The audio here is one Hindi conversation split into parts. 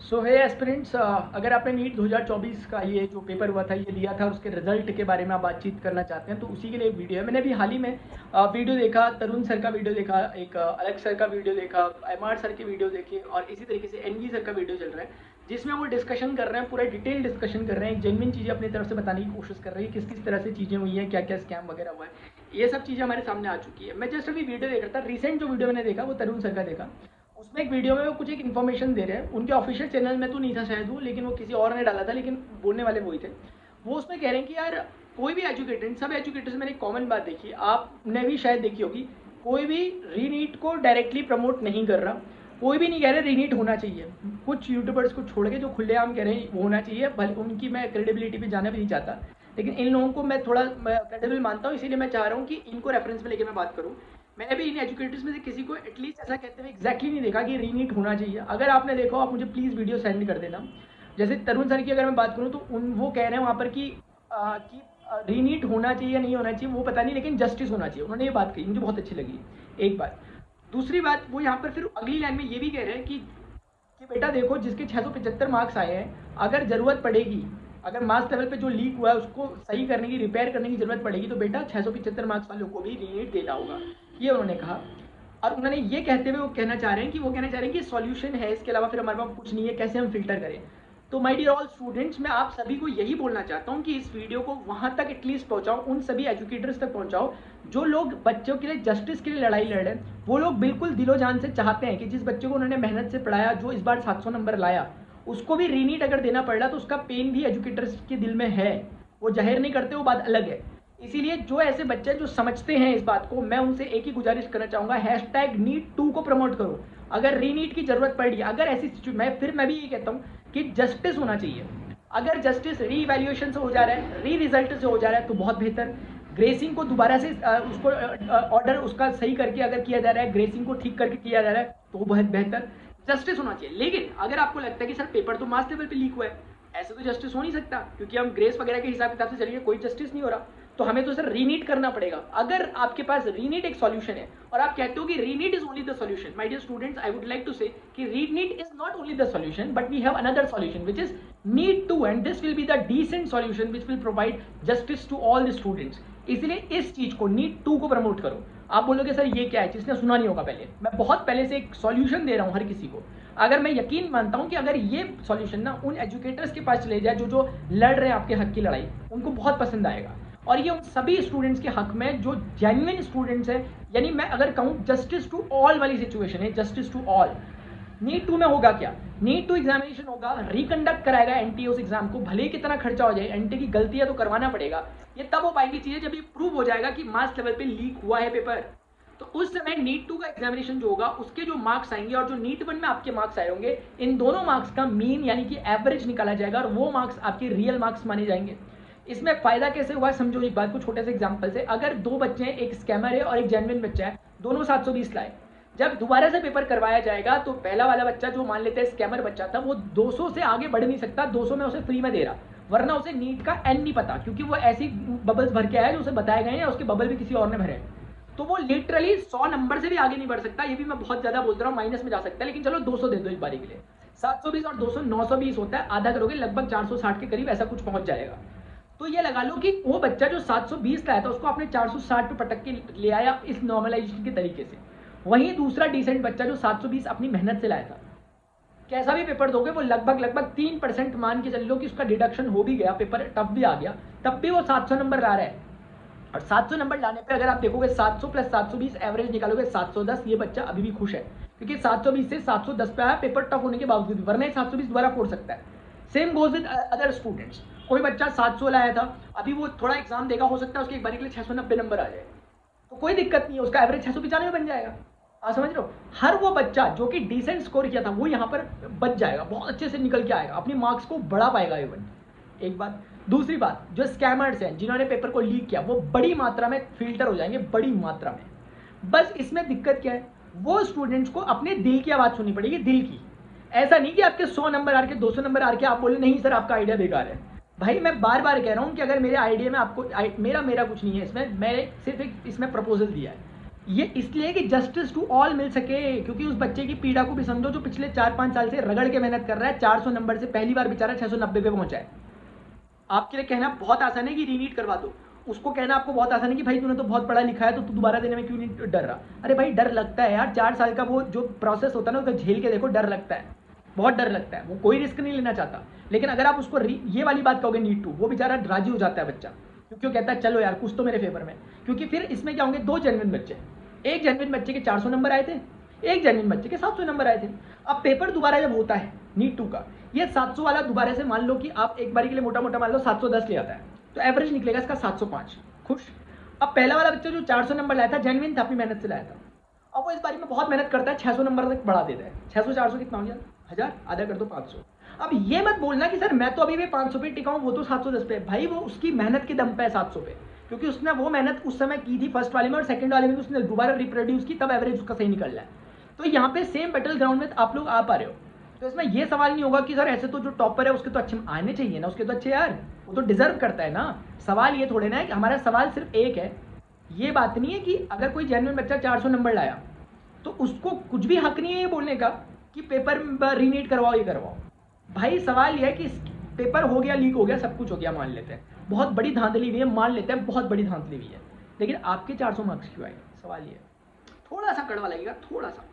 सो है एस्पिरेंट्स, अगर आपने नीट 2024 का ये जो पेपर हुआ था ये दिया था और उसके रिजल्ट के बारे में आप बातचीत करना चाहते हैं तो उसी के लिए एक वीडियो है। मैंने अभी हाल ही में वीडियो देखा, तरुण सर का वीडियो देखा, एक अलग सर का वीडियो देखा, एमआर सर के वीडियो देखे और इसी तरीके से एनवी सर का वीडियो चल रहा है जिसमें वो डिस्कशन कर रहे हैं, पूरा डिटेल डिस्कशन कर रहे हैं, जेन्युइन चीज़ें अपनी तरफ से बताने की कोशिश कर रही है, किस किस तरह से चीज़ें हुई हैं, क्या क्या स्कैम वगैरह हुआ है, ये सब चीज़ें हमारे सामने आ चुकी है। मैं जस्ट अभी वीडियो देख रहा था, रिसेंट जो वीडियो मैंने देखा वो तरुण सर का देखा। उसमें एक वीडियो में वो कुछ एक इन्फॉर्मेशन दे रहे हैं, उनके ऑफिशियल चैनल में तो नहीं था शायद वो, लेकिन वो किसी और ने डाला था, लेकिन बोलने वाले वही थे। वो उसमें कह रहे हैं कि यार कोई भी एजुकेटेड, सब एजुकेटर्स, मैंने एक कॉमन बात देखी, आपने भी शायद देखी होगी, कोई भी रीनीट को डायरेक्टली प्रमोट नहीं कर रहा, कोई भी नहीं कह रहे रीनीट होना चाहिए। कुछ यूट्यूबर्स को छोड़ के जो खुलेआम कह रहे हैं वो होना चाहिए, भले उनकी मैं क्रेडिबिलिटी पे जाना भी नहीं चाहता, लेकिन इन लोगों को मैं थोड़ा क्रेडिबल मानता हूँ, इसीलिए मैं चाह रहा हूँ कि इनको रेफरेंस में लेके मैं बात करूँ। मैंने भी इन एजुकेटर्स में से किसी को एटलीस्ट ऐसा कहते हुए एग्जैक्टली नहीं देखा कि रीनीट होना चाहिए। अगर आपने देखो आप मुझे प्लीज़ वीडियो सेंड कर देना। जैसे तरुण सर की अगर मैं बात करूँ तो वो कह रहे हैं वहाँ पर कि रीनीट होना चाहिए या नहीं होना चाहिए वो पता नहीं, लेकिन जस्टिस होना चाहिए, उन्होंने ये बात कही, मुझे बहुत अच्छी लगी। एक बात। दूसरी बात, वो यहाँ पर फिर अगली लाइन में ये भी कह रहे हैं कि बेटा देखो जिसके 675 मार्क्स आए हैं, अगर ज़रूरत पड़ेगी, अगर मार्क्स लेवल पे जो लीक हुआ है उसको सही करने की, रिपेयर करने की ज़रूरत पड़ेगी तो बेटा 675 मार्क्स वालों को भी रीनीट देना होगा, ये उन्होंने कहा। और उन्होंने ये कहते हुए वो कहना चाह रहे हैं कि सॉल्यूशन है, इसके अलावा फिर हमारे पास कुछ नहीं है, कैसे हम फिल्टर करें। तो माय डियर ऑल स्टूडेंट्स, मैं आप सभी को यही बोलना चाहता हूँ कि इस वीडियो को वहाँ तक एटलीस्ट पहुँचाओ, उन सभी एजुकेटर्स तक पहुँचाओ जो लोग बच्चों के लिए जस्टिस के लिए लड़ाई लड़ रहे हैं। वो लोग बिल्कुल दिलो जान से चाहते हैं कि जिस बच्चे को उन्होंने मेहनत से पढ़ाया, जो इस बार 700 नंबर लाया, उसको भी रीनीट अगर देना पड़ रहा तो उसका पेन भी एजुकेटर्स के दिल में है, वो जाहिर नहीं करते, वो बात अलग है। इसीलिए जो ऐसे बच्चे जो समझते हैं इस बात को, मैं उनसे एक ही गुजारिश करना चाहूँगा, #NEET2 को प्रमोट करो। अगर रीनीट की जरूरत पड़ रही है, अगर ऐसी मैं भी ये कहता हूँ कि जस्टिस होना चाहिए। अगर जस्टिस री इवैल्यूएशन से हो जा रहा है, री रिजल्ट से हो जा रहा है तो बहुत बेहतर। ग्रेसिंग को दोबारा से उसको ऑर्डर उसका सही करके अगर किया जा रहा है, ग्रेसिंग को ठीक करके किया जा रहा है तो बहुत बेहतर। जस्टिस होना चाहिए। लेकिन अगर आपको लगता है कि सर पेपर तो मास लेवल पे लीक हुआ है, ऐसे तो जस्टिस हो नहीं सकता, क्योंकि हम ग्रेस वगैरह के हिसाब किताब से चलेंगे, कोई जस्टिस नहीं हो रहा, तो हमें तो सर रीनीट करना पड़ेगा। अगर आपके पास रीनीट एक सॉल्यूशन है और आप कहते हो कि reNEET is only the solution, my dear students, I would like to say कि reNEET is not only the solution but we have another solution which is NEET2, and this will be the decent solution which will provide justice to all the students. इसलिए इस चीज को NEET2 को प्रमोट करो। आप बोलोगे सर ये क्या है, जिसने सुना नहीं होगा पहले, मैं बहुत पहले से एक सॉल्यूशन दे रहा हूं हर किसी को। अगर मैं यकीन मानता हूं कि अगर ये सॉल्यूशन ना उन एजुकेटर्स के पास चले जाए जो लड़ रहे हैं आपके हक की लड़ाई, उनको बहुत पसंद आएगा। और ये उन सभी स्टूडेंट्स के हक में जो जेन्युइन स्टूडेंट्स हैं, यानी मैं अगर कहूं जस्टिस टू ऑल वाली सिचुएशन है, जस्टिस टू ऑल। NEET2 में होगा क्या, NEET2 एग्जामिनेशन होगा, रिकंडक्ट कराएगा एनटीए उस एग्जाम को, भले कितना खर्चा हो जाए, एनटीए की गलती है तो करवाना पड़ेगा। ये तब हो पाएगी चीजें जब ये प्रूव हो जाएगा कि मास लेवल पे लीक हुआ है पेपर। तो उस समय NEET2 का एग्जामिनेशन जो होगा उसके जो मार्क्स आएंगे और जो NEET1 में आपके मार्क्स आए होंगे, इन दोनों मार्क्स का मीन यानी कि एवरेज निकाला जाएगा और वो मार्क्स आपके रियल मार्क्स माने जाएंगे। इसमें फायदा कैसे हुआ समझो एक बात को छोटे से एग्जांपल से। अगर दो बच्चे हैं, एक स्कैमर है और एक जेन्युइन बच्चा है, दोनों 720 लाए, जब दोबारा से पेपर करवाया जाएगा तो पहला वाला बच्चा जो मान लेते हैं स्कैमर बच्चा था, वो 200 से आगे बढ़ नहीं सकता, 200 में उसे फ्री में दे रहा, वरना उसे नीट का एन नहीं पता, क्योंकि वो ऐसी बबल्स भर के आया जो उसे बताए गए हैं, उसके बबल भी किसी और ने भरे हैं। तो वो लिटरली 100 नंबर से भी आगे नहीं बढ़ सकता। ये भी मैं बहुत ज्यादा बोल रहा हूँ, माइनस में जा सकता है, लेकिन चलो 200 दे दो एक बारी के लिए। 720 और 200 920 होता है, आधा करोगे लगभग 460 के करीब ऐसा कुछ पहुंच जाएगा। तो ये लगा लो कि वो बच्चा जो 720 लाया था उसको आपने 460 पे पटक के ले आया इस नॉर्मलाइजेशन के तरीके से। वहीं दूसरा डिसेंट बच्चा जो 720 अपनी मेहनत से लाया था, कैसा भी पेपर दोगे वो लगभग 3% मान के चल लो कि उसका डिडक्शन हो भी गया, पेपर टफ भी आ गया, तब भी वो 700 नंबर ला रहा है। और 700 नंबर लाने पे अगर आप देखोगे 700 प्लस 720 एवरेज निकालोगे 710, ये बच्चा अभी भी खुश है, क्योंकि 720 से 710 पे आया, पेपर टफ होने के बावजूद, वरना 720 दोबारा फोड़ सकता है। Same goes with other students. कोई बच्चा 700 लाया था, अभी वो थोड़ा एग्जाम देगा, हो सकता है उसके एक बारी के लिए 690 नंबर आ जाए, तो कोई दिक्कत नहीं है, उसका एवरेज 695 बन जाएगा। आप समझ रहे हो, हर वो बच्चा जो कि डिसेंट स्कोर किया था वो यहाँ पर बच जाएगा, बहुत अच्छे से निकल के आएगा, अपनी मार्क्स को बढ़ा पाएगा इवन। एक बात। दूसरी बात, जो स्कैमर्स हैं जिन्होंने पेपर को लीक किया, वो बड़ी मात्रा में फिल्टर हो जाएंगे, बड़ी मात्रा में। बस इसमें दिक्कत क्या है, वो स्टूडेंट्स को अपने दिल की आवाज सुननी पड़ेगी, दिल की। ऐसा नहीं कि आपके 100 नंबर आ के 200 नंबर आ के आप बोले नहीं सर आपका आइडिया बेकार है। भाई मैं बार बार कह रहा हूं कि अगर मेरे आइडिया में आपको मेरा कुछ नहीं है इसमें, मैंने सिर्फ एक इसमें प्रपोजल दिया है। ये इसलिए कि जस्टिस टू ऑल मिल सके, क्योंकि उस बच्चे की पीड़ा को भी समझो जो पिछले 4-5 साल से रगड़ के मेहनत कर रहा है, 400 नंबर से पहली बार बेचारा 690 पे पहुंचा है। आपके लिए कहना बहुत आसान है कि रीनीट करवा दो, उसको कहना आपको बहुत आसान है कि भाई तूने तो बहुत पढ़ा लिखा है तो तू दोबारा देने में क्यों नहीं डर रहा। अरे भाई डर लगता है यार, 4 साल का वो जो प्रोसेस होता है ना उसको झेल के देखो, डर लगता है, बहुत डर लगता है, वो कोई रिस्क नहीं लेना चाहता। लेकिन अगर आप उसको ये वाली बात कहोगे नीट टू, वो बेचारा राजी हो जाता है बच्चा, क्योंकि वो कहता है चलो यार कुछ तो मेरे फेवर में। क्योंकि फिर इसमें क्या होंगे, 2 जेन्युइन बच्चे, एक जेन्युइन बच्चे के 400 नंबर आए थे, एक जेन्युइन बच्चे के 700 नंबर आए थे। अब पेपर दोबारा जब होता है नीट टू का, ये 700 वाला दोबारा से मान लो कि आप एक बारी के लिए मोटा मोटा मान लो 710 ले आता है, तो एवरेज निकलेगा इसका 705, खुश। अब पहला वाला बच्चा जो 400 नंबर लाया था, जेन्युइन था, अपनी मेहनत से लाया था, अब वो इस बारी में बहुत मेहनत करता है, 600 नंबर तक बढ़ा देता है। 600 400 कितना हो गया, 1000, आधा कर दो 500। अब ये मत बोलना कि सर मैं तो अभी भी 500 पे टिका हूँ, वो तो 710 पे। भाई वो उसकी मेहनत के दम पे है 700 पे, क्योंकि उसने वो मेहनत उस समय की थी फर्स्ट वाले में, और सेकंड वाले में उसने दोबारा रिप्रोड्यूस की, तब एवरेज उसका सही निकल रहा है। तो यहाँ पे सेम बैटल ग्राउंड में आप लोग आ पा रहे हो, तो इसमें ये सवाल नहीं होगा कि सर ऐसे तो जो टॉपर है उसके तो अच्छे आने चाहिए ना, उसके तो अच्छे यार, वो तो डिजर्व करता है ना। सवाल ये थोड़े ना है कि हमारा सवाल सिर्फ एक है, ये बात नहीं है कि अगर कोई जेन्युइन बच्चा 400 नंबर लाया तो उसको कुछ भी हक नहीं है ये बोलने का कि पेपर रीनीट करवाओ, ये करवाओ। भाई सवाल ये है कि पेपर हो गया, लीक हो गया, सब कुछ हो गया, मान लेते हैं बहुत बड़ी धांधली हुई है, मान लेते हैं बहुत बड़ी धांधली हुई है, लेकिन आपके 400 मार्क्स क्यों आए? सवाल ये है। थोड़ा सा कड़वा लगेगा, थोड़ा सा,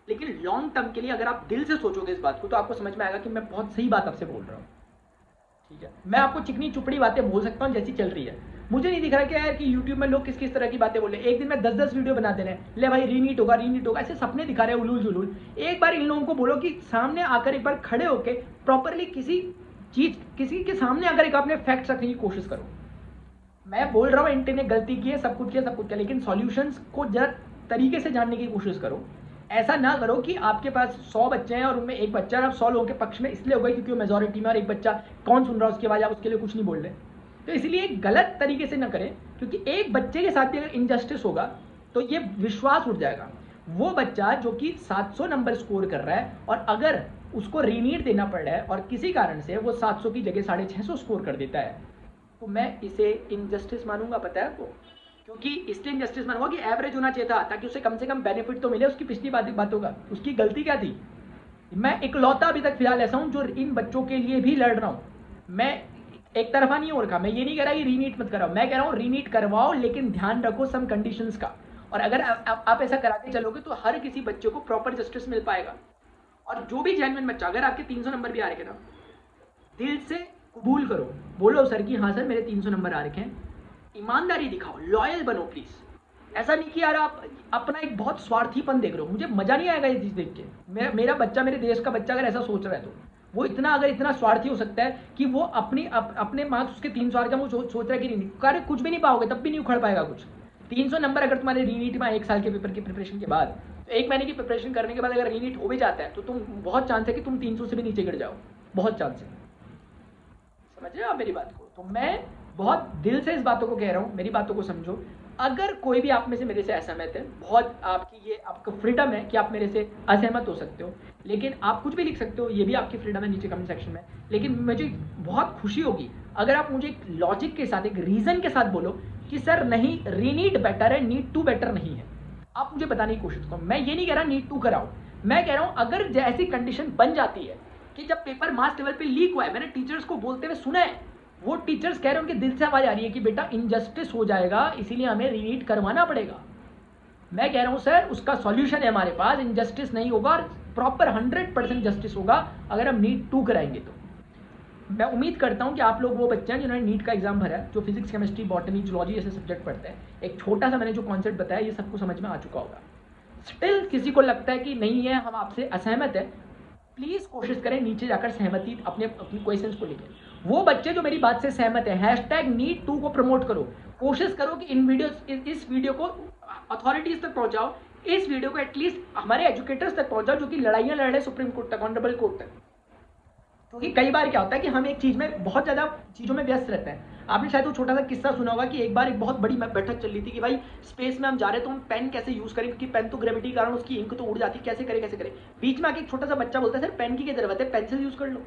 लेकिन लॉन्ग टर्म के लिए अगर आप दिल से सोचोगे इस बात को तो आपको समझ में आएगा कि मैं बहुत सही बात आपसे बोल रहा हूँ। ठीक है, मैं आपको चिकनी चुपड़ी बातें बोल सकता हूँ जैसी चल रही है। मुझे नहीं दिख रहा क्या यार कि YouTube में लोग किस किस तरह की बातें बोल रहे हैं। एक दिन में 10-10 वीडियो बना दे रहे हैं, ले भाई रीनीट होगा, रीनीट होगा, ऐसे सपने दिखा रहे हैं उलूल जुलूल। एक बार इन लोगों को बोलो कि सामने आकर एक बार खड़े होकर प्रॉपरली किसी चीज, किसी के सामने आकर एक आपने फैक्ट रखने की कोशिश करो। मैं बोल रहा हूँ इंटर ने गलती की है, सब कुछ किया, लेकिन सॉल्यूशंस को जरा तरीके से जानने की कोशिश करो। ऐसा ना करो कि आपके पास 100 बच्चे हैं और उनमें एक बच्चा आप 100 लोगों के पक्ष में इसलिए हो गए क्योंकि वो मेजोरिटी में, और एक बच्चा कौन सुन रहा है उसके बाद आप उसके लिए कुछ नहीं बोल रहे। तो इसलिए गलत तरीके से ना करें, क्योंकि एक बच्चे के साथ भी अगर इनजस्टिस होगा तो ये विश्वास उठ जाएगा। वो बच्चा जो कि 700 नंबर स्कोर कर रहा है और अगर उसको रीनीट देना पड़ रहा है और किसी कारण से वो 700 की जगह 650 स्कोर कर देता है, तो मैं इसे इनजस्टिस मानूंगा। पता है आपको क्योंकि इसलिए इनजस्टिस मानूंगा कि एवरेज होना चाहिए था, ताकि उसे कम से कम बेनिफिट तो मिले उसकी पिछली बातों का। उसकी गलती क्या थी? मैं इकलौता अभी तक फिलहाल ऐसा हूं जो इन बच्चों के लिए भी लड़ रहा हूं। मैं एक तरफा नहीं हो रखा, मैं ये नहीं कह रहा कि रीनीट मत कराओ, मैं कह रहा हूँ रीनीट करवाओ, लेकिन ध्यान रखो सम कंडीशंस का। और अगर आप ऐसा कराते चलोगे तो हर किसी बच्चे को प्रॉपर जस्टिस मिल पाएगा। और जो भी जेन्युइन बच्चा, अगर आपके 300 नंबर भी आ रखे ना, दिल से कबूल करो, बोलो सर कि हाँ सर मेरे 300 नंबर आ रखे हैं, ईमानदारी दिखाओ, लॉयल बनो प्लीज। ऐसा नहीं कि यार आप अपना एक बहुत स्वार्थीपन देख रहे हो, मुझे मजा नहीं आएगा ये चीज देख के। मेरा बच्चा, मेरे देश का बच्चा अगर ऐसा सोच रहा है तो वो इतना स्वार्थी हो सकता है कि वो अपने मार्क्स उसके 300 आ रहे हैं, वो सोच रहा है कि नहीं कार्य कुछ भी नहीं पाओगे, तब भी नहीं उखड़ पाएगा कुछ। 300 नंबर अगर तुम्हारे रीनीट में 1 साल के पेपर की प्रिपरेशन के बाद, तो 1 महीने की प्रिपरेशन करने के बाद अगर रीनीट हो भी जाता है तो तुम बहुत चांस है कि तुम 300 से भी नीचे गिर जाओ, बहुत चांस है। समझ रहे हो आप मेरी बात को? तो मैं बहुत दिल से इस बातों को कह रहा हूँ, मेरी बातों को समझो। अगर कोई भी आप में से मेरे से असहमत है, बहुत आपकी ये आपका फ्रीडम है कि आप मेरे से असहमत हो सकते हो, लेकिन आप कुछ भी लिख सकते हो, ये भी आपकी फ्रीडम है नीचे कमेंट सेक्शन में। लेकिन मुझे बहुत खुशी होगी अगर आप मुझे एक लॉजिक के साथ, एक रीजन के साथ बोलो कि सर नहीं रीनीट बेटर है, नीट टू बेटर नहीं है। आप मुझे बताने की कोशिश करो। मैं ये नहीं कह रहा नीट टू कराओ, मैं कह रहा हूँ अगर ऐसी कंडीशन बन जाती है कि जब पेपर मास लेवल पे लीक हुआ है, मैंने टीचर्स को बोलते हुए सुना है, वो टीचर्स कह रहे हैं, उनके दिल से आवाज आ रही है कि बेटा इनजस्टिस हो जाएगा, इसीलिए हमें रीनीट करवाना पड़ेगा। मैं कह रहा हूं सर उसका सॉल्यूशन है हमारे पास, इनजस्टिस नहीं होगा और प्रॉपर 100% जस्टिस होगा अगर हम नीट 2 कराएंगे तो। मैं उम्मीद करता हूं कि आप लोग वो बच्चे हैं जिन्होंने नीट का एग्जाम भरा है, जो फिजिक्स, केमिस्ट्री, बॉटनी, जूलॉजी जैसे सब्जेक्ट पढ़ते हैं। एक छोटा सा मैंने जो कॉन्सेप्ट बताया ये सबको समझ में आ चुका होगा। स्टिल किसी को लगता है कि नहीं है, हम आपसे असहमत है, प्लीज कोशिश करें नीचे जाकर सहमति अपने क्वेश्चंस को लिखें। वो बच्चे जो मेरी बात से सहमत है, #NEET2 को प्रमोट करो, कोशिश करो कि इस वीडियो को अथॉरिटीज तक पहुंचाओ, इस वीडियो को एटलीस्ट हमारे एजुकेटर्स तक पहुंचाओ जो कि लड़ाइयां लड़ रहे सुप्रीम कोर्ट तक, ऑनरेबल कोर्ट तक। क्योंकि कई बार क्या होता है कि हम एक चीज में बहुत ज्यादा चीजों में व्यस्त रहते हैं। आपने शायद वो छोटा सा किस्सा सुना होगा कि एक बार एक बहुत बड़ी बैठक चल रही थी कि भाई स्पेस में हम जा रहे हैं तो हम पेन कैसे यूज करें, क्योंकि पेन तो ग्रेविटी के कारण उसकी इंक तो उड़ जाती है, कैसे करें। बीच में आके एक छोटा सा बच्चा बोलता है सर पेन की क्या जरूरत है, पेंसिल यूज कर लो।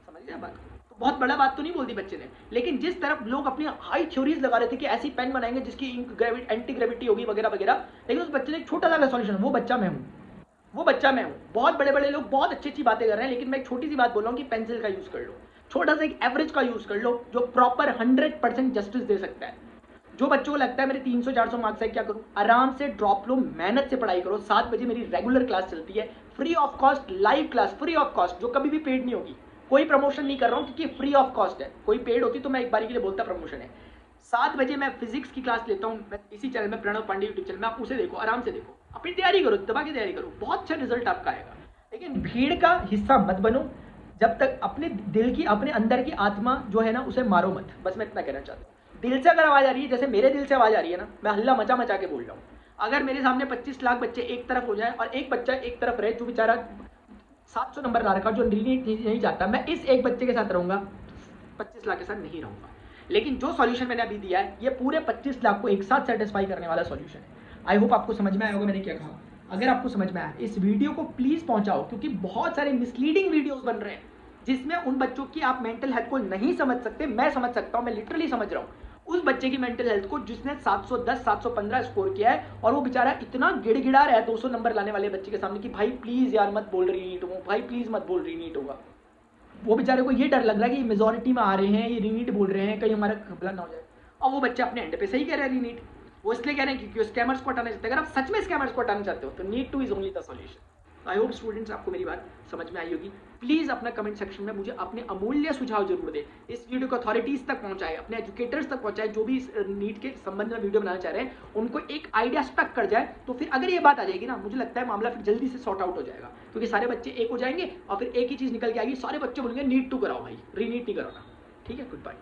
समझ गए बात? तो बहुत बड़ा बात तो नहीं बोल दी बच्चे ने, लेकिन जिस तरफ लोग अपनी हाई थ्योरीज लगा रहे थे कि ऐसी पेन बनाएंगे जिसकी एंटी ग्रेविटी होगी वगैरह वगैरह, लेकिन उस बच्चे ने एक छोटा सा सॉल्यूशन, वो बच्चा मैं हूँ, वो बच्चा मैं हूँ। बहुत बड़े बड़े लोग बहुत अच्छी अच्छी बातें कर रहे हैं, लेकिन मैं एक छोटी सी बात बोल रहा हूँ कि पेंसिल का यूज कर लो, छोटा सा एक एवरेज का यूज कर लो जो प्रॉपर 100% जस्टिस दे सकता है। जो बच्चों को लगता है मेरे 300-400 मार्क्स है, क्या करूं, आराम से ड्रॉप लो, मेहनत से पढ़ाई करो। 7 बजे मेरी रेगुलर क्लास चलती है, free of cost, live class free of cost, जो कभी भी पेड नहीं होगी। कोई प्रमोशन नहीं कर रहा हूं क्योंकि फ्री ऑफ कॉस्ट है, कोई पेड होती तो मैं एक बारी के लिए बोलता प्रमोशन है। 7 बजे मैं फिजिक्स की क्लास लेता हूँ, मैं इसी चैनल में, प्रणव पांडे यूट्यूब चैनल में, आप उसे देखो, आराम से देखो, अपनी तैयारी करो, दबा की तैयारी करो, बहुत अच्छा रिजल्ट आपका आएगा। लेकिन भीड़ का हिस्सा मत बनो, जब तक अपने दिल की, अपने अंदर की आत्मा जो है ना उसे मारो मत, बस मैं इतना कहना चाहता हूँ। दिल से अगर आवाज़ आ रही है, जैसे मेरे दिल से आवाज़ आ रही है ना, मैं हल्ला मचा मचा के बोल रहा हूँ। अगर मेरे सामने 25 लाख बच्चे एक तरफ हो जाए और एक बच्चा एक तरफ रहे जो बेचारा 700 नंबर ला रखा, जो नहीं चाहता, मैं इस एक बच्चे के साथ रहूंगा, 25 लाख के साथ नहीं रहूंगा। लेकिन जो सॉल्यूशन मैंने अभी दिया है, ये पूरे 25 लाख को एक साथ सेटिस्फाई करने वाला सॉल्यूशन है। आई होप आपको समझ में आया होगा मैंने क्या कहा। अगर आपको समझ में आया, इस वीडियो को प्लीज पहुंचाओ, क्योंकि बहुत सारे मिसलीडिंग वीडियोस बन रहे हैं जिसमें उन बच्चों की आप मेंटल हेल्थ को नहीं समझ सकते। मैं समझ सकता हूं, मैं लिटरली समझ रहा हूं उस बच्चे की मेंटल हेल्थ को जिसने 710 715 स्कोर किया है, और वो बेचारा इतना गिड़गिड़ा रहा है 200 नंबर लाने वाले बच्चे के सामने कि भाई प्लीज यार मत बोल रीनीट होगा, भाई प्लीज मत बोल रीनीट होगा। वो बेचारे को ये डर लग रहा है कि मेजोरिटी में आ रहे हैं, ये रीनीट बोल रहे हैं, कहीं हमारा घबला ना हो जाए। और वो बच्चे अपने एंड पे सही कह रहे हैं रीनीट, वो इसलिए कह रहे हैं क्योंकि वो स्कैमर्स को हटाना चाहते हैं। अगर आप सच में स्कैमर्स को हटाना चाहते हो तो NEET 2 is only the solution. I hope students आपको मेरी बात समझ में आई होगी। प्लीज अपना कमेंट सेक्शन में मुझे अपने अमूल्य सुझाव जरूर दे, इस वीडियो को अथॉरिटीज तक पहुंचाए, अपने एजुकेटर्स तक पहुंचाए, जो भी इस नीट के संबंध में वीडियो बनाना चाह रहे हैं उनको एक आइडिया स्टक कर जाए। तो फिर अगर ये बात आ जाएगी ना, मुझे लगता है मामला फिर जल्दी से सॉर्ट आउट हो जाएगा, क्योंकि सारे बच्चे एक हो जाएंगे और फिर एक ही चीज निकल के आएगी, सारे बच्चे बोलेंगे नीट 2 कराओ भाई, रीनीट नहीं कराना। ठीक है, गुड बाय।